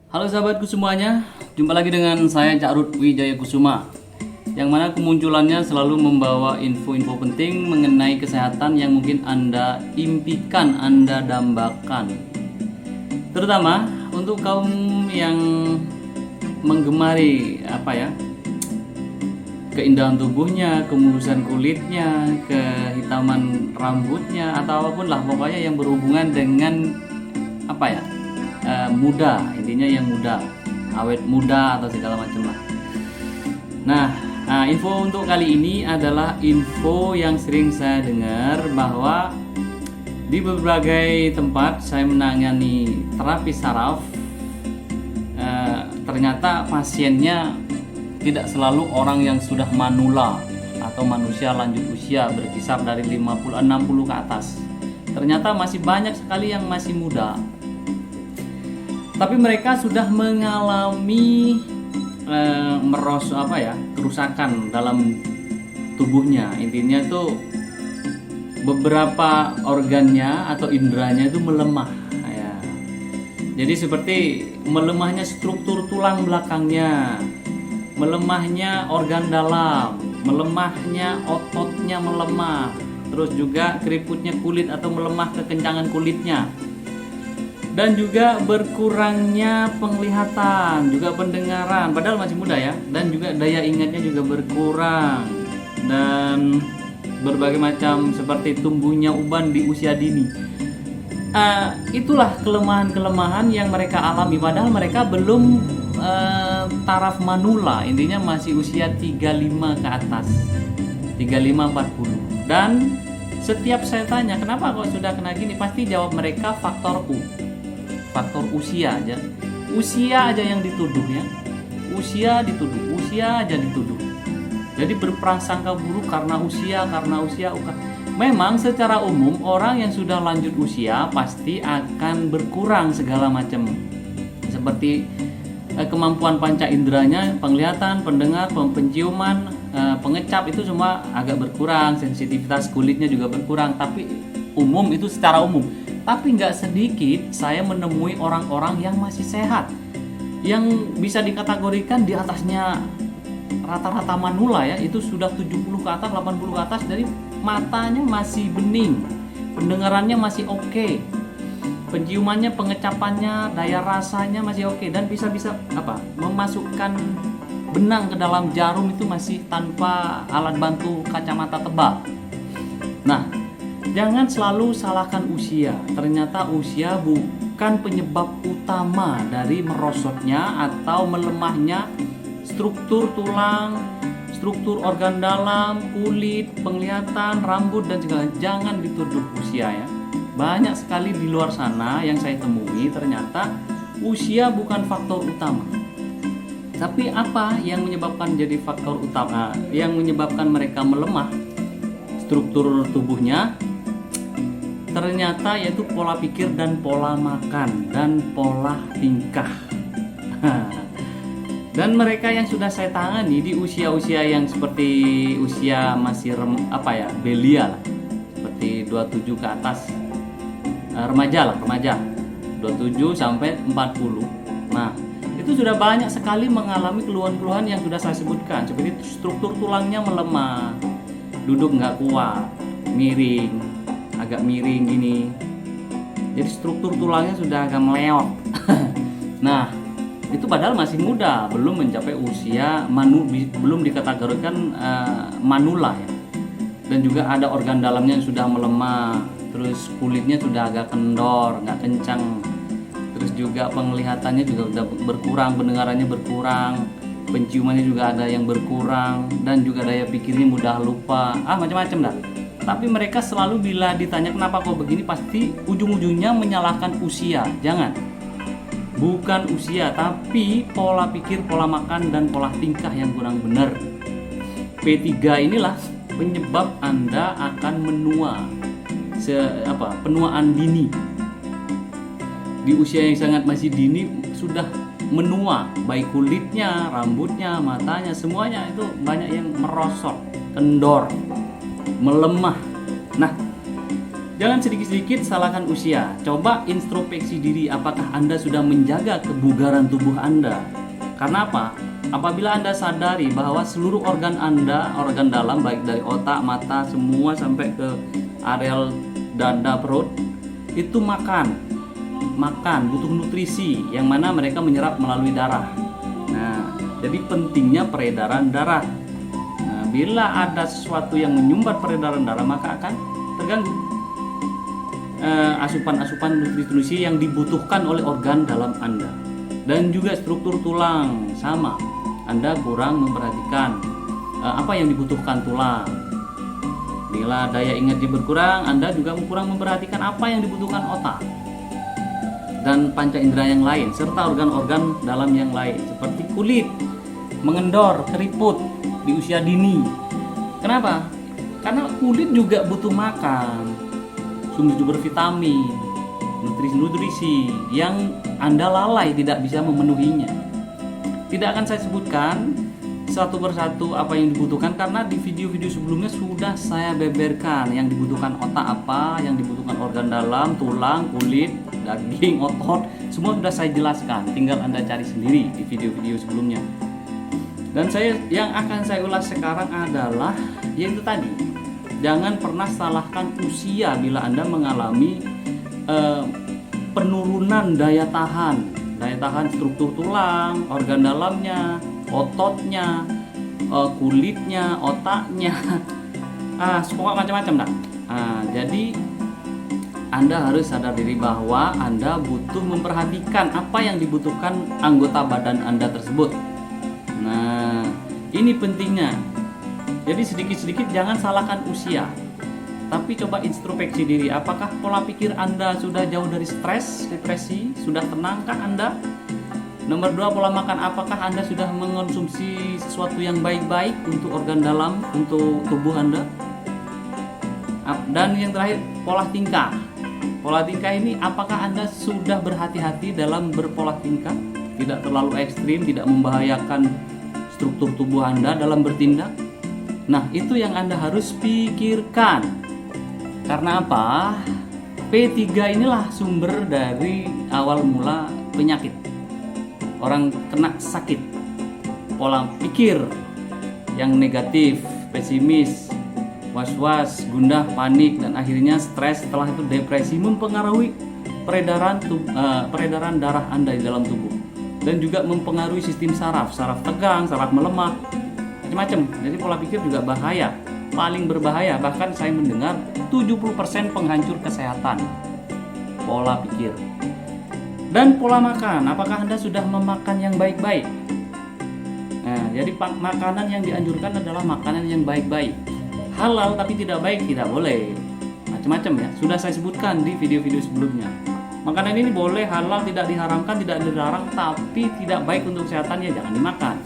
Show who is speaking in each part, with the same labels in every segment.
Speaker 1: Halo sahabatku semuanya, jumpa lagi dengan saya Cak Rut Wijaya Kusuma, yang mana kemunculannya selalu membawa info-info penting mengenai kesehatan yang mungkin Anda impikan, Anda dambakan. Terutama untuk kaum yang menggemari keindahan tubuhnya, kemulusan kulitnya, kehitaman rambutnya, atau apapun lah pokoknya yang berhubungan dengan muda, intinya yang muda, awet muda atau segala macam lah. Info untuk kali ini adalah info yang sering saya dengar bahwa di berbagai tempat saya menangani terapi saraf, ternyata pasiennya tidak selalu orang yang sudah manula atau manusia lanjut usia berkisar dari 50-60 ke atas. Ternyata masih banyak sekali yang masih muda, tapi mereka sudah mengalami kerusakan dalam tubuhnya. Intinya itu beberapa organnya atau inderanya itu melemah ya. Jadi seperti melemahnya struktur tulang belakangnya, melemahnya organ dalam, melemahnya ototnya melemah, terus juga keriputnya kulit atau melemah kekencangan kulitnya, dan juga berkurangnya penglihatan, juga pendengaran, padahal masih muda ya, dan juga daya ingatnya juga berkurang, dan berbagai macam seperti tumbuhnya uban di usia dini. Itulah kelemahan-kelemahan yang mereka alami, padahal mereka belum taraf manula, intinya masih usia 35 ke atas, 35-40. Dan setiap saya tanya kenapa kok sudah kena gini, pasti jawab mereka faktor usia aja. Usia aja yang dituduh ya. Usia aja dituduh. Jadi berprasangka buruk karena usia. Memang secara umum orang yang sudah lanjut usia pasti akan berkurang segala macam. Seperti kemampuan panca inderanya, penglihatan, pendengar, penciuman, pengecap itu semua agak berkurang, sensitivitas kulitnya juga berkurang, tapi itu secara umum. Tapi nggak sedikit saya menemui orang-orang yang masih sehat, yang bisa dikategorikan di atasnya rata-rata manula ya, itu sudah 70 ke atas, 80 ke atas, dari matanya masih bening, pendengarannya masih oke, penciumannya, pengecapannya, daya rasanya masih oke, dan bisa memasukkan benang ke dalam jarum itu masih tanpa alat bantu kacamata tebal. Nah, jangan selalu salahkan usia. Ternyata usia bukan penyebab utama dari merosotnya atau melemahnya struktur tulang, struktur organ dalam, kulit, penglihatan, rambut, dan segala. Jangan dituduh usia ya. Banyak sekali di luar sana yang saya temui, ternyata usia bukan faktor utama. Tapi apa yang menyebabkan jadi faktor utama, yang menyebabkan mereka melemah struktur tubuhnya? Ternyata yaitu pola pikir dan pola makan dan pola tingkah. Dan mereka yang sudah saya tangani di usia-usia yang seperti usia masih belia lah, seperti 27 ke atas, remaja 27 sampai 40. Nah, itu sudah banyak sekali mengalami keluhan-keluhan yang sudah saya sebutkan, seperti struktur tulangnya melemah, duduk nggak kuat, agak miring gini. Jadi struktur tulangnya sudah agak meleot. Nah, itu padahal masih muda, belum mencapai usia belum dikategorikan manula ya. Dan juga ada organ dalamnya yang sudah melemah, terus kulitnya sudah agak kendor, nggak kencang. Terus juga penglihatannya juga sudah berkurang, pendengarannya berkurang, penciumannya juga ada yang berkurang, dan juga daya pikirnya mudah lupa, macam-macam dah. Tapi mereka selalu bila ditanya kenapa kok begini, pasti ujung-ujungnya menyalahkan usia. Jangan, bukan usia, tapi pola pikir, pola makan, dan pola tingkah yang kurang benar. P3 inilah penyebab Anda akan menua, penuaan dini. Di usia yang sangat masih dini sudah menua, baik kulitnya, rambutnya, matanya, semuanya itu banyak yang merosot, kendor, melemah. Nah, Jangan sedikit-sedikit salahkan usia. Coba introspeksi diri, apakah Anda sudah menjaga kebugaran tubuh Anda? Karena apa? Apabila Anda sadari bahwa seluruh organ Anda, organ dalam baik dari otak, mata, semua sampai ke areal dada, perut, itu makan, butuh nutrisi yang mana mereka menyerap melalui darah. Nah, jadi pentingnya peredaran darah. Nah, bila ada sesuatu yang menyumbat peredaran darah, maka akan terganggu asupan-asupan nutrisi yang dibutuhkan oleh organ dalam Anda. Dan juga struktur tulang sama, Anda kurang memperhatikan apa yang dibutuhkan tulang. Bila daya ingatnya berkurang, Anda juga kurang memperhatikan apa yang dibutuhkan otak dan panca indera yang lain, serta organ-organ dalam yang lain seperti kulit, mengendor, keriput di usia dini. Kenapa? Karena kulit juga butuh makan, sumber vitamin, nutrisi yang Anda lalai tidak bisa memenuhinya. Tidak akan saya sebutkan satu persatu apa yang dibutuhkan, karena di video-video sebelumnya sudah saya beberkan yang dibutuhkan otak apa, yang dibutuhkan organ dalam, tulang, kulit, daging, otot, semua sudah saya jelaskan. Tinggal Anda cari sendiri di video-video sebelumnya. Dan yang akan saya ulas sekarang adalah yaitu tadi, jangan pernah salahkan usia bila Anda mengalami penurunan daya tahan struktur tulang, organ dalamnya, ototnya, kulitnya, otaknya, semua macam-macam dah. Jadi Anda harus sadar diri bahwa Anda butuh memperhatikan apa yang dibutuhkan anggota badan Anda tersebut. Nah, ini pentingnya. Jadi sedikit-sedikit jangan salahkan usia, tapi coba introspeksi diri. Apakah pola pikir Anda sudah jauh dari stres, depresi? Sudah tenangkah Anda? Nomor 2, pola makan. Apakah Anda sudah mengonsumsi sesuatu yang baik-baik untuk organ dalam, untuk tubuh Anda? Dan yang terakhir, pola tingkah. Pola tingkah ini, apakah Anda sudah berhati-hati dalam berpola tingkah? Tidak terlalu ekstrim, tidak membahayakan struktur tubuh Anda dalam bertindak? Nah, itu yang Anda harus pikirkan. Karena apa? P3 inilah sumber dari awal mula penyakit. Orang kena sakit. Pola pikir yang negatif, pesimis, was-was, gundah, panik, dan akhirnya stres, setelah itu depresi, mempengaruhi peredaran darah Anda di dalam tubuh. Dan juga mempengaruhi sistem saraf tegang, saraf melemah, macam-macam. Jadi pola pikir juga bahaya, paling berbahaya. Bahkan saya mendengar 70% penghancur kesehatan pola pikir. Dan pola makan, apakah Anda sudah memakan yang baik-baik? Nah, jadi makanan yang dianjurkan adalah makanan yang baik-baik. Halal tapi tidak baik tidak boleh. Macam-macam ya, sudah saya sebutkan di video-video sebelumnya. Makanan ini boleh, halal, tidak diharamkan, tidak dilarang, tapi tidak baik untuk kesehatan ya jangan dimakan.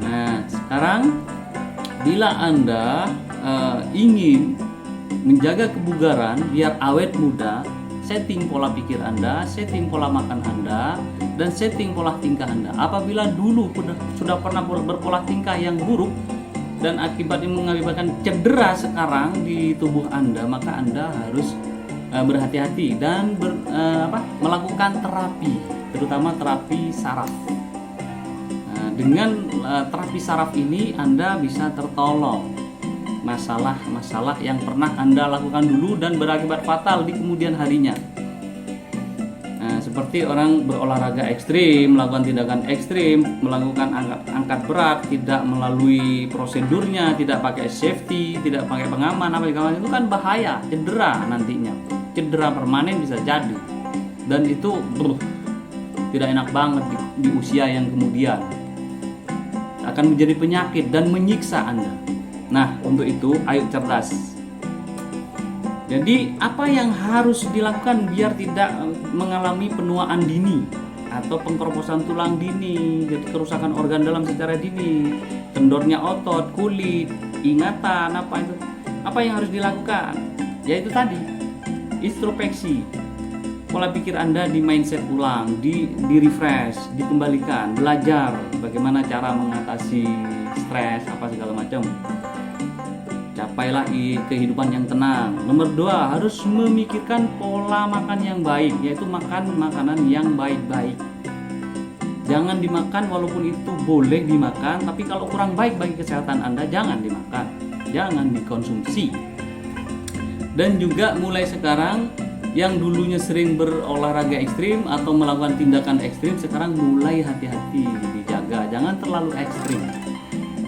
Speaker 1: Nah, sekarang bila Anda ingin menjaga kebugaran biar awet muda, setting pola pikir Anda, setting pola makan Anda, dan setting pola tingkah Anda. Apabila dulu sudah pernah berpola tingkah yang buruk dan akibatnya mengakibatkan cedera sekarang di tubuh Anda, maka Anda harus berhati-hati dan melakukan terapi, terutama terapi saraf. Dengan terapi saraf ini Anda bisa tertolong masalah-masalah yang pernah Anda lakukan dulu dan berakibat fatal di kemudian harinya. Seperti orang berolahraga ekstrim, melakukan tindakan ekstrim, melakukan angkat berat, tidak melalui prosedurnya, tidak pakai safety, tidak pakai pengaman, itu kan bahaya, cedera nantinya, cedera permanen bisa jadi, dan itu tidak enak banget di usia yang kemudian. Akan menjadi penyakit dan menyiksa Anda. Nah, untuk itu ayo cerdas. Jadi, apa yang harus dilakukan biar tidak mengalami penuaan dini atau pengkeroposan tulang dini, jadi kerusakan organ dalam secara dini, kendornya otot, kulit, ingatan, apa yang harus dilakukan? Yaitu tadi, introspeksi. Pola pikir Anda di mindset ulang, di refresh, dikembalikan, belajar bagaimana cara mengatasi stres, apa segala macam, capailah kehidupan yang tenang. Nomor 2, harus memikirkan pola makan yang baik, yaitu makan makanan yang baik-baik. Jangan dimakan walaupun itu boleh dimakan, tapi kalau kurang baik bagi kesehatan Anda, jangan dimakan, jangan dikonsumsi. Dan juga mulai sekarang, yang dulunya sering berolahraga ekstrim atau melakukan tindakan ekstrim, sekarang mulai hati-hati, dijaga, jangan terlalu ekstrim.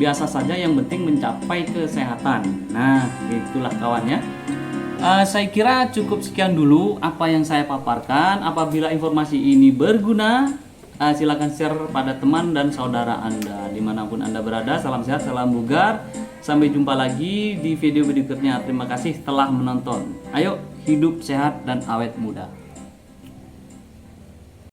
Speaker 1: Biasa saja, yang penting mencapai kesehatan. Nah, itulah kawannya. Saya kira cukup sekian dulu apa yang saya paparkan. Apabila informasi ini berguna, silakan share pada teman dan saudara Anda dimanapun Anda berada. Salam sehat, salam bugar. Sampai jumpa lagi di video berikutnya. Terima kasih telah menonton. Ayo hidup sehat dan awet muda.